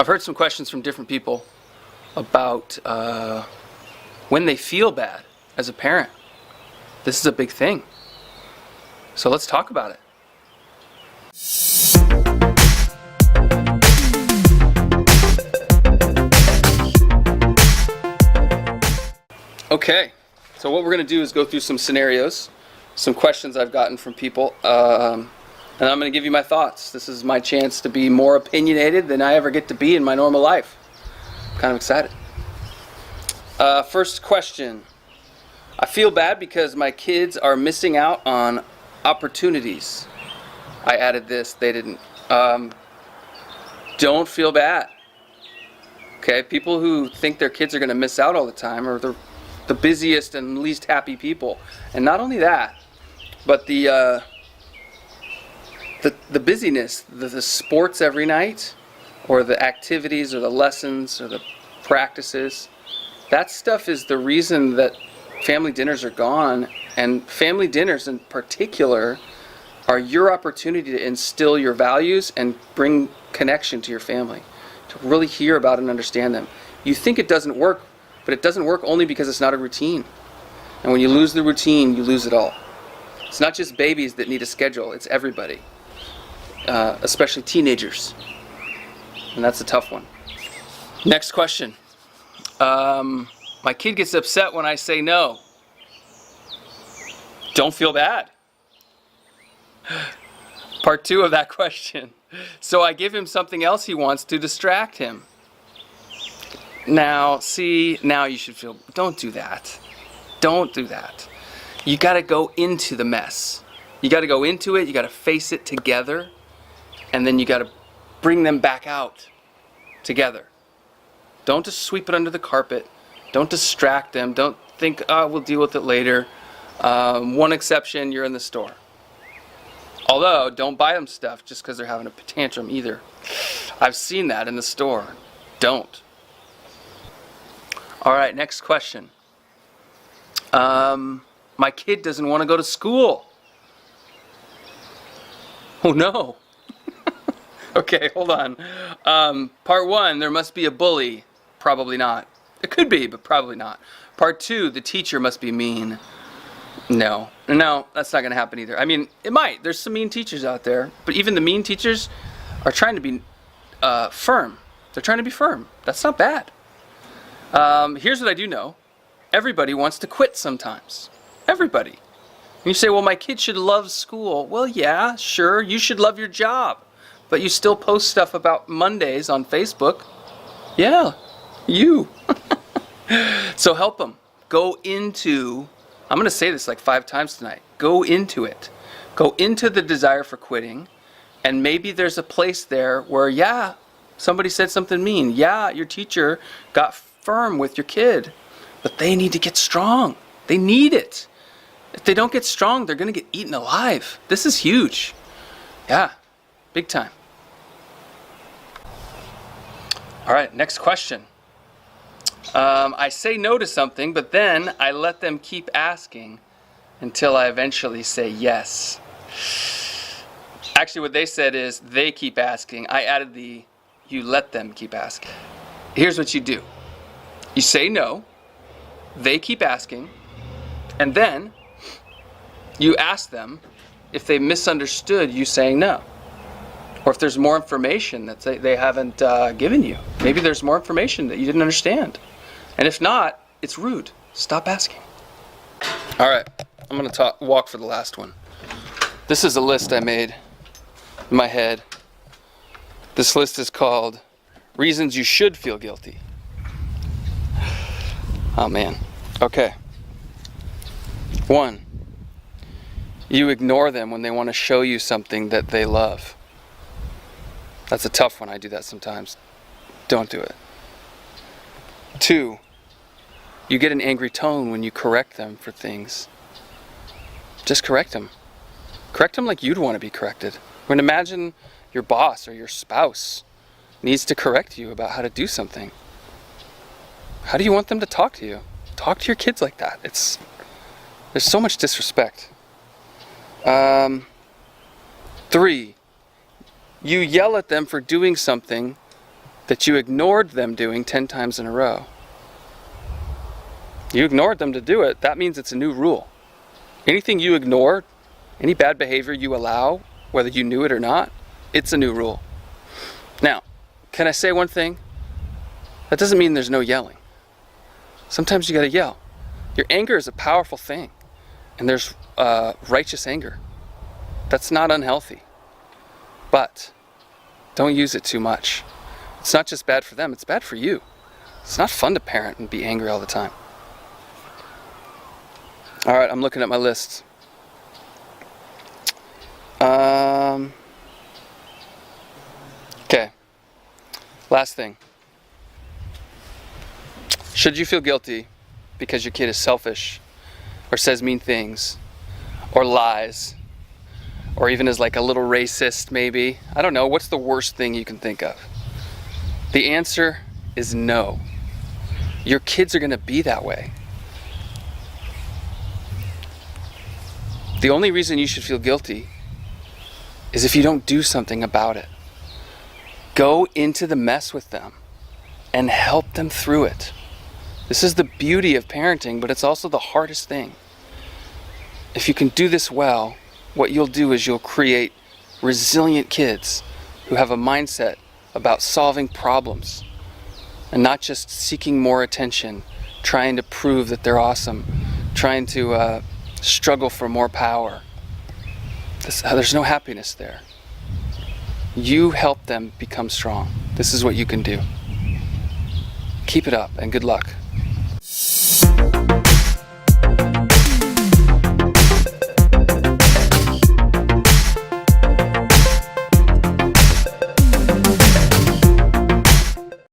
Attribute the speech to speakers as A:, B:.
A: I've heard some questions from different people about when they feel bad as a parent. This is a big thing. So let's talk about it. Okay, so what we're going to do is go through some scenarios, some questions I've gotten from people, and I'm going to give you my thoughts. This is my chance to be more opinionated than I ever get to be in my normal life. I'm kind of excited. First question. I feel bad because my kids are missing out on opportunities. I added this, they didn't. Don't feel bad. Okay, people who think their kids are going to miss out all the time are the busiest and least happy people. And not only that, but the busyness, the sports every night, or the activities, or the lessons, or the practices, that stuff is the reason that family dinners are gone. And family dinners in particular are your opportunity to instill your values and bring connection to your family, to really hear about and understand them. You think it doesn't work, but it doesn't work only because it's not a routine. And when you lose the routine, you lose it all. It's not just babies that need a schedule, it's everybody. Especially teenagers. And that's a tough one. Next question. My kid gets upset when I say no. Don't feel bad. Part 2 of that question. So I give him something else he wants to distract him. Now you should feel, don't do that. Don't do that. You gotta go into the mess. You gotta go into it, you gotta face it together, and then you gotta bring them back out together. Don't just sweep it under the carpet. Don't distract them. Don't think, we'll deal with it later. One exception, you're in the store. Although, don't buy them stuff just because they're having a tantrum either. I've seen that in the store. Don't. All right, next question. My kid doesn't want to go to school. Oh no. Okay, hold on. Part 1, there must be a bully. Probably not. It could be, but probably not. Part 2, the teacher must be mean. No, that's not going to happen either. I mean, it might. There's some mean teachers out there, but even the mean teachers are trying to be firm. They're trying to be firm. That's not bad. Here's what I do know. Everybody wants to quit sometimes. Everybody. And you say, well, my kid should love school. Well, yeah, sure, you should love your job. But you still post stuff about Mondays on Facebook. Yeah, you. So help them. Go into, I'm going to say this like 5 times tonight. Go into it. Go into the desire for quitting. And maybe there's a place there where, yeah, somebody said something mean. Yeah, your teacher got firm with your kid. But they need to get strong. They need it. If they don't get strong, they're going to get eaten alive. This is huge. Yeah, big time. All right, next question. I say no to something, but then I let them keep asking until I eventually say yes. Actually, what they said is they keep asking. I added the you let them keep asking. Here's what you do. You say no, they keep asking, and then you ask them if they misunderstood you saying no. Or if there's more information that they haven't given you. Maybe there's more information that you didn't understand. And if not, it's rude. Stop asking. All right, I'm going to walk for the last one. This is a list I made in my head. This list is called Reasons You Should Feel Guilty. Oh man. Okay. 1, you ignore them when they want to show you something that they love. That's a tough one. I do that sometimes. Don't do it. 2, you get an angry tone when you correct them for things. Just correct them. Correct them like you'd want to be corrected. When imagine your boss or your spouse needs to correct you about how to do something. How do you want them to talk to you? Talk to your kids like that. There's so much disrespect. 3, you yell at them for doing something that you ignored them doing 10 times in a row. You ignored them to do it. That means it's a new rule. Anything you ignore, any bad behavior you allow, whether you knew it or not, it's a new rule. Now, can I say one thing? That doesn't mean there's no yelling. Sometimes you gotta yell. Your anger is a powerful thing, and there's righteous anger. That's not unhealthy. But don't use it too much. It's not just bad for them, it's bad for you. It's not fun to parent and be angry all the time. All right, I'm looking at my list. Okay, last thing. Should you feel guilty because your kid is selfish or says mean things or lies or even is like a little racist maybe? I don't know, what's the worst thing you can think of? The answer is no. Your kids are going to be that way. The only reason you should feel guilty is if you don't do something about it. Go into the mess with them and help them through it. This is the beauty of parenting, but it's also the hardest thing. If you can do this well, what you'll do is you'll create resilient kids who have a mindset about solving problems and not just seeking more attention, trying to prove that they're awesome, trying to struggle for more power. There's no happiness there. You help them become strong. This is what you can do. Keep it up and good luck.